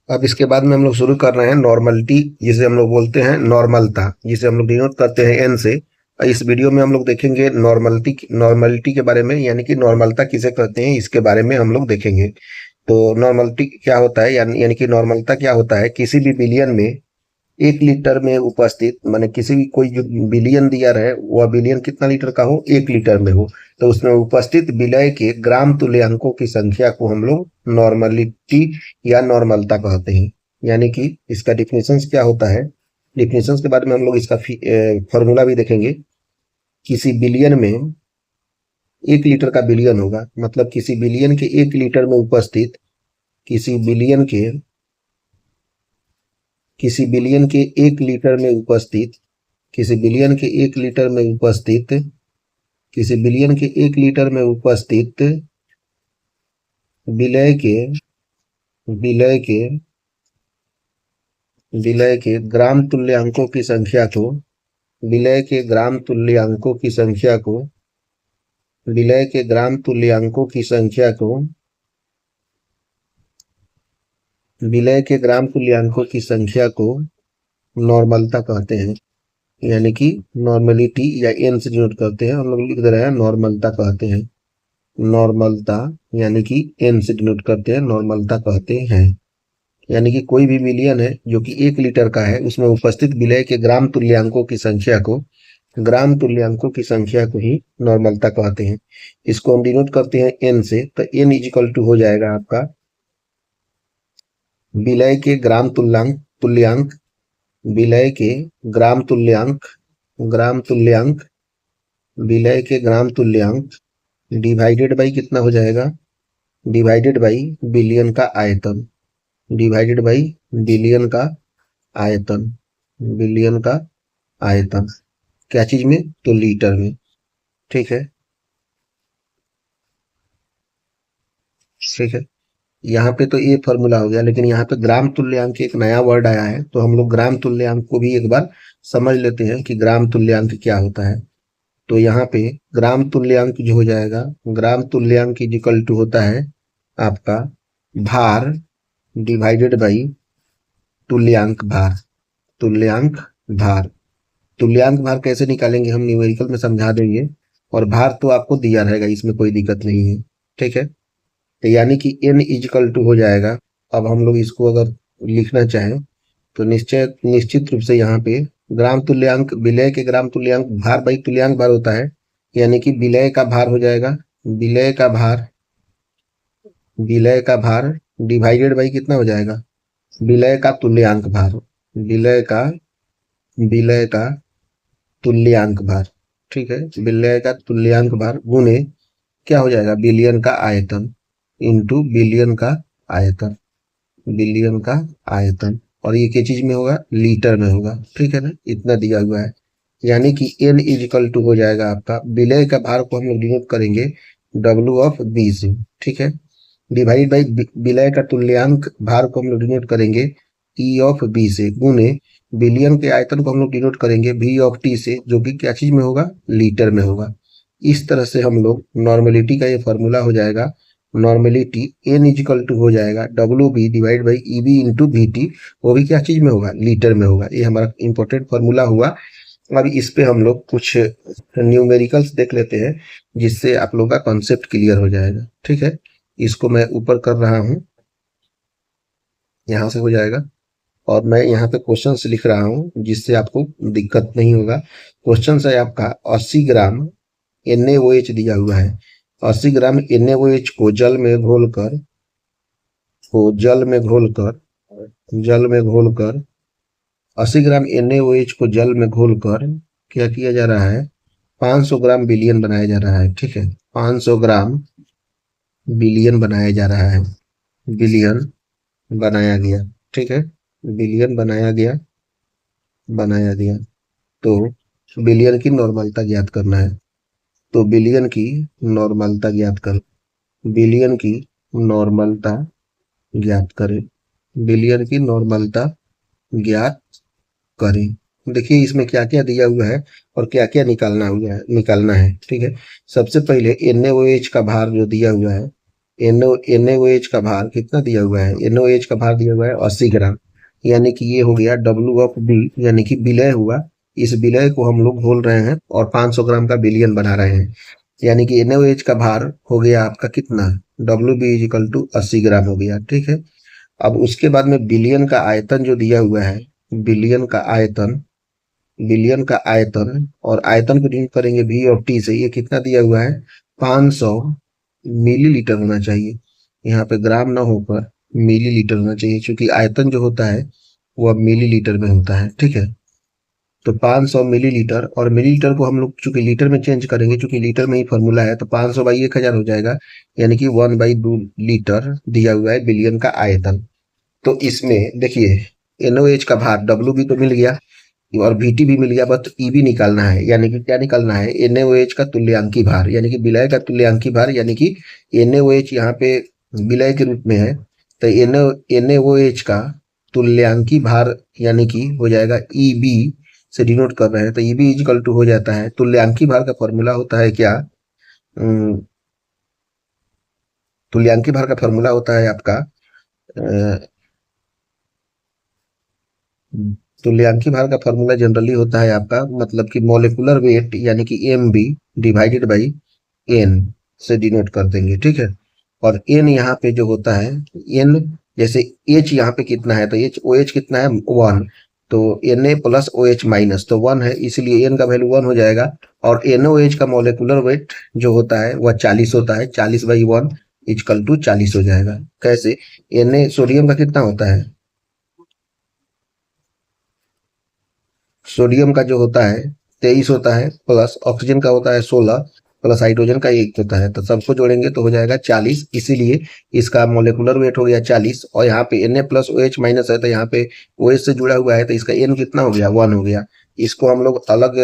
अब इसके बाद में हम लोग शुरू कर रहे हैं नॉर्मलिटी, जिसे हम लोग बोलते हैं नॉर्मलता, जिसे हम लोग डिनोट करते हैं एन से। इस वीडियो में हम लोग देखेंगे नॉर्मलिटी के बारे में, यानी कि नॉर्मलता किसे कहते हैं इसके बारे में हम लोग देखेंगे। तो नॉर्मलिटी क्या होता है, यानी कि नॉर्मलता क्या होता है, किसी भी बिलियन में 1 लीटर में उपस्थित, माने किसी भी कोई जो बिलियन दिया रहे वह बिलियन कितना लीटर का हो, 1 लीटर में हो, तो उसमें उपस्थित विलय के ग्राम तुल्यांकों की संख्या को हम लोग नॉर्मलिटी या नॉर्मलता कहते हैं। यानी कि इसका डिफिनेशन क्या होता है, डिफिनेशन के बारे में हम लोग इसका फॉर्मूला भी देखेंगे। किसी बिलियन में 1 लीटर का बिलियन होगा, मतलब किसी बिलियन के 1 लीटर में उपस्थित, किसी बिलियन के किसी बिलियन के 1 लीटर में उपस्थित, किसी बिलियन के 1 लीटर में उपस्थित, किसी बिलियन के 1 लीटर में उपस्थित विलय के विलय के विलय के ग्राम तुल्यांकों की संख्या को विलय के ग्राम तुल्यांकों की संख्या को विलय के ग्राम तुल्यांकों की संख्या को विलय के ग्राम तुल्यांकों की संख्या को नॉर्मलता कहते हैं। यानी कि नॉर्मलिटी या एन से डिनोट करते हैं, हम लोग लिख दे रहे हैं नॉर्मलता कहते हैं। नॉर्मलता यानी कि एन से डिनोट करते हैं, नॉर्मलता कहते हैं। यानी कि कोई भी विलियन है जो कि 1 लीटर का है, उसमें उपस्थित विलय के ग्राम तुल्यांकों की संख्या को ही नॉर्मलता कहते हैं। इसको हम डिनोट करते हैं एन से, तो एन इज इक्वल टू हो जाएगा आपका विलय के ग्राम तुल्यांक विलय के ग्राम तुल्यांक विलय के ग्राम तुल्यांक डिवाइडेड बाई कितना हो जाएगा, डिवाइडेड बाई बिलियन का आयतन, डिवाइडेड बाई बिलियन का आयतन, बिलियन का आयतन क्या चीज में, तो लीटर में। ठीक है, ठीक है। यहाँ पे तो ये फॉर्मूला हो गया, लेकिन यहाँ पे ग्राम तुल्यांक एक नया वर्ड आया है, तो हम लोग ग्राम तुल्यांक को भी एक बार समझ लेते हैं कि ग्राम तुल्यांक क्या होता है। तो यहाँ पे ग्राम तुल्यांक जो हो जाएगा, ग्राम तुल्यांक इक्वल टू होता है आपका भार डिवाइडेड बाई तुल्यांक भार, तुल्यांक भार। तुल्यांक भार कैसे निकालेंगे हम न्यूमेरिकल में समझा देंगे, और भार तो आपको दिया रहेगा, इसमें कोई दिक्कत नहीं है। ठीक है, तो यानी कि n इजिकल टू हो जाएगा। अब हम लोग इसको अगर लिखना चाहें तो निश्चित रूप से यहाँ पे ग्राम तुल्यांक, विलय के ग्राम तुल्यांक भार बाई तुल्यांक भार होता है, यानी कि विलय का भार हो जाएगा, विलय का भार, विलय का भार डिवाइडेड बाई कितना हो जाएगा, विलय का तुल्यांक भार, विलय का विलय का तुल्यांक भार। ठीक है, विलय का तुल्यांक भार गुने क्या हो जाएगा, बिलियन का आयतन इंटू बिलियन का आयतन, बिलियन का आयतन। और ये किस चीज में होगा, लीटर में होगा। ठीक है ना, इतना दिया हुआ है। यानी कि n इजिकल टू हो जाएगा आपका, विलय का भार को हम लोग डिनोट करेंगे W ऑफ B से। ठीक है, डिवाइड बाई विलय का तुल्यांक भार को हम लोग डिनोट करेंगे E ऑफ B से, गुने बिलियन के आयतन को हम लोग डिनोट करेंगे V ऑफ T से, जो कि क्या चीज में होगा, लीटर में होगा। इस तरह से हम लोग नॉर्मलिटी का ये फॉर्मूला हो जाएगा, नॉर्मलिटी n इजिकल टू हो जाएगा W B divide by E B into V T, वो भी क्या चीज में होगा, लीटर में होगा। ये हमारा इंपॉर्टेंट फॉर्मूला हुआ। अब इस पे हम लोग कुछ न्यूमेरिकल्स देख लेते हैं, जिससे आप लोग का कॉन्सेप्ट क्लियर हो जाएगा। ठीक है, इसको मैं ऊपर कर रहा हूँ, यहाँ से हो जाएगा, और मैं यहाँ पे क्वेश्चन लिख रहा हूँ जिससे आपको दिक्कत नहीं होगा। क्वेश्चन है आपका 80 ग्राम NaOH दिया हुआ है, 80 ग्राम NaOH को जल में घोलकर जल में घोलकर 80 ग्राम NaOH को जल में घोलकर क्या किया जा रहा है, 500 ग्राम बिलियन बनाया जा रहा है। ठीक है, 500 ग्राम बिलियन बनाया जा रहा है, बिलियन बनाया गया। ठीक है, बिलियन बनाया गया। तो बिलियन की नॉर्मलता ज्ञात करना है, तो बिलियन की नॉर्मलता ज्ञात कर, बिलियन की नॉर्मलता ज्ञात करें, बिलियन की नॉर्मलता ज्ञात करें। देखिए इसमें क्या क्या दिया हुआ है और क्या क्या निकालना है। ठीक है, सबसे पहले NaOH का भार जो दिया हुआ है, NaOH का भार कितना दिया हुआ है? NaOH का भार दिया हुआ है 80 ग्राम, यानी कि ये हो गया W ऑफ B, यानी कि विलय हुआ। इस विलय को हम लोग घोल रहे हैं और 500 ग्राम का विलयन बना रहे हैं, यानी कि NaOH का भार हो गया आपका कितना? WB इजिकल टू 80 ग्राम हो गया। ठीक है। अब उसके बाद में विलयन का आयतन जो दिया हुआ है, विलयन का आयतन, विलयन का आयतन, और आयतन को डिनोट करेंगे V ऑफ T से। ये कितना दिया हुआ है? 500 मिलीलीटर होना चाहिए। यहाँ पे ग्राम ना होकर मिलीलीटर होना चाहिए, क्योंकि आयतन जो होता है वो अब मिलीलीटर में होता है। ठीक है। तो 500 मिलीलीटर, और मिलीलीटर को हम लोग चूंकि लीटर में चेंज करेंगे, चूंकि लीटर में ही फॉर्मूला है, तो 500 बाई 1000 हो जाएगा, यानी कि 1/2 लीटर दिया हुआ है बिलियन का आयतन। तो इसमें देखिए, NaOH का भार WB तो मिल गया और VT भी मिल गया, बस EB निकालना है। यानी कि क्या निकालना है? NaOH का तुल्यांकी भार, यानी कि विलय का तुल्यांकी भार, यानी कि NaOH यहाँ पे विलय के रूप में है, तो NaOH का तुल्यांकी भार यानी कि हो जाएगा EB से डिनोट कर रहे हैं, तो EB इजिकल टू हो जाता है, तुल्यांकी भार का फॉर्मूला होता है क्या? तुल्यांकी भार का फॉर्मूला होता है आपका तुल्यांकी भार का फॉर्मूला जनरली होता है आपका, मतलब कि मोलिकुलर वेट, यानी कि MB डिवाइडेड बाई N से डिनोट कर देंगे। ठीक है। और N यहाँ पे जो होता है, N जैसे H यहाँ पे कितना है, तो OH कितना है? 1। तो Na प्लस OH माइनस, तो 1 है, इसलिए N का वैल्यू 1 हो जाएगा। और NaOH का मोलिकुलर वेट जो होता है वह 40 होता है, 40/1 इजकल टू 40 हो जाएगा। कैसे? सोडियम का कितना होता है? सोडियम का जो होता है 23 होता है, प्लस ऑक्सीजन का होता है 16, प्लस हाइड्रोजन का 1 होता है, तो सबको जोड़ेंगे तो हो जाएगा 40, इसीलिए इसका मोलिकुलर वेट हो गया 40। और यहाँ पे Na प्लस OH माइनस है, तो यहाँ पे OH से जुड़ा हुआ है, तो इसका N कितना हो गया? 1 हो गया। इसको हम लोग अलग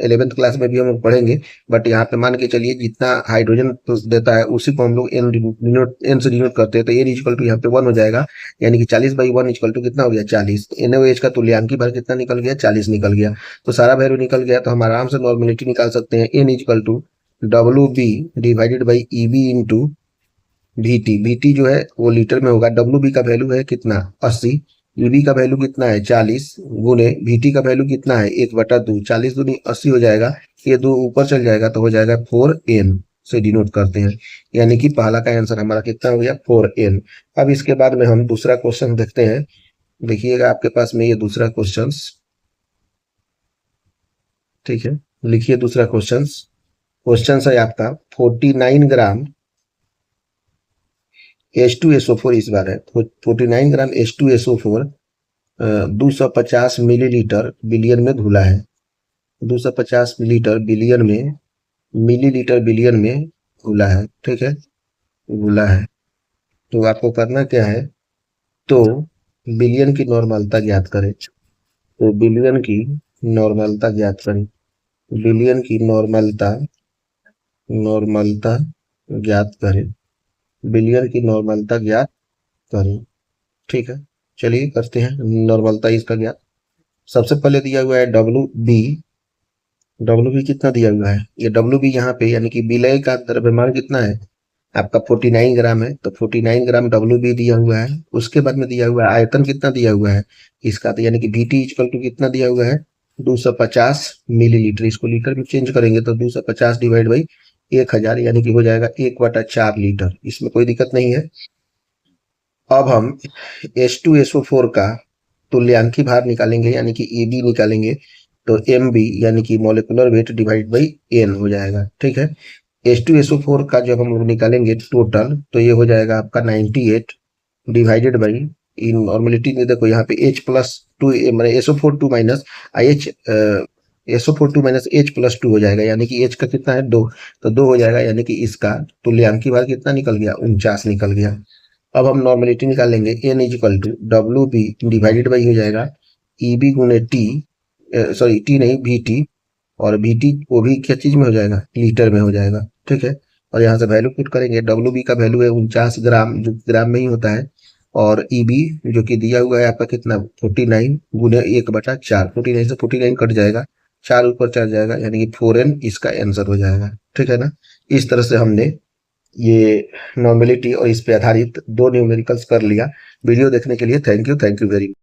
11th क्लास में भी हम लोग पढ़ेंगे, बट यहाँ पे मान के चलिए जितना हाइड्रोजन देता है उसी को हम लोग N से डिनोट करते हैं, तो N इक्वल टू यहाँ पे 1 हो जाएगा, यानी कि 40/1 इक्वल टू कितना हो गया? 40। NaOH का तुल्यांकी भार कितना निकल गया? 40 निकल गया। तो सारा वैल्यू निकल गया, तो हम आराम से नॉर्मेलिटी निकाल सकते हैं। N equal to WB divided by EB into VT। VT जो है वो लीटर में होगा, WB का वैल्यू है कितना? 80। EB का वैल्यू कितना है? 40 गुने VT का वैल्यू कितना है? 1/2, 40 दूनी 80 हो जाएगा, ये 2 ऊपर चल जाएगा तो हो जाएगा 4N से डिनोट करते हैं, यानी कि पहला का आंसर हमारा कितना हो गया? 4N। अब इसके बाद में हम दूसरा क्वेश्चन देखते हैं। देखिएगा आपके पास में ये दूसरा क्वेश्चन। ठीक है, लिखिए दूसरा क्वेश्चन। क्वेश्चन है आपका 49 ग्राम H2SO4 इस बार है, 49 ग्राम H2SO4 250 मिलीलीटर बिलियन में घुला है। 250 मिलीलीटर बिलियन में, मिलीलीटर बिलियन में घुला है। ठीक है, घुला है। तो आपको करना क्या है? तो बिलियन की नॉर्मलता ज्ञात करें। तो बिलियन की नॉर्मलता ज्ञात करें। बिलियन की नॉर्मलता, नॉर्मलता ज्ञात करें। बिलियन की नॉर्मलता ज्ञात करें। ठीक है, चलिए करते हैं नॉर्मलता इसका ज्ञात। सबसे पहले दिया हुआ है WB। WB कितना दिया हुआ है? ये WB यहाँ पे, यानी कि विलय का द्रव्यमान कितना है आपका? 49 ग्राम है, तो 49 ग्राम WB दिया हुआ है। उसके बाद में दिया हुआ है आयतन कितना दिया हुआ है इसका, तो यानी कि VT इक्वल टू कितना दिया हुआ है? 250 मिलीलीटर। इसको लीटर में चेंज करेंगे तो 250 डिवाइड बाई 1000, यानी कि हो जाएगा 1/4 लीटर। इसमें कोई दिक्कत नहीं है। अब हम H2SO4 का तुल्यांकी भार निकालेंगे, यानी कि EB निकालेंगे, तो MB यानी कि molecular weight divide by N हो जाएगा। ठीक है। H2SO4 का जब हम लोग निकालेंगे टोटल, तो ये हो जाएगा आपका 98 डिवाइडेड बाई, इन नॉर्मलिटी में देखो यहाँ पे H प्लस 2 मैंने SO4 2 minus H, SO4 2 minus H plus 2 हो जाएगा, यानी कि H का कितना है? 2, तो 2 हो जाएगा, यानी कि इसका तुल्यांकी भार कितना निकल गया? 49 निकल गया। अब हम नॉर्मेलिटी निकालेंगे। N equal to WB divided by हो जाएगा EB गुने T, सॉरी T नहीं VT, और VT वो भी क्या चीज में हो जाएगा? लीटर में हो जाएगा। ठीक है, और यहाँ से वैल्यू पुट करेंगे। WB का वैल्यू है 49 ग्राम, जो ग्राम में ही होता है, और EB जो कि दिया हुआ है आपका कितना? 49 गुने 1/4। 49 से 49 कट जाएगा, 4 ऊपर चढ़ जाएगा, यानी कि 4N इसका आंसर हो जाएगा। ठीक है ना? इस तरह से हमने ये नॉर्मेलिटी और इस पे आधारित दो न्यूमेरिकल्स कर लिया। वीडियो देखने के लिए थैंक यू वेरी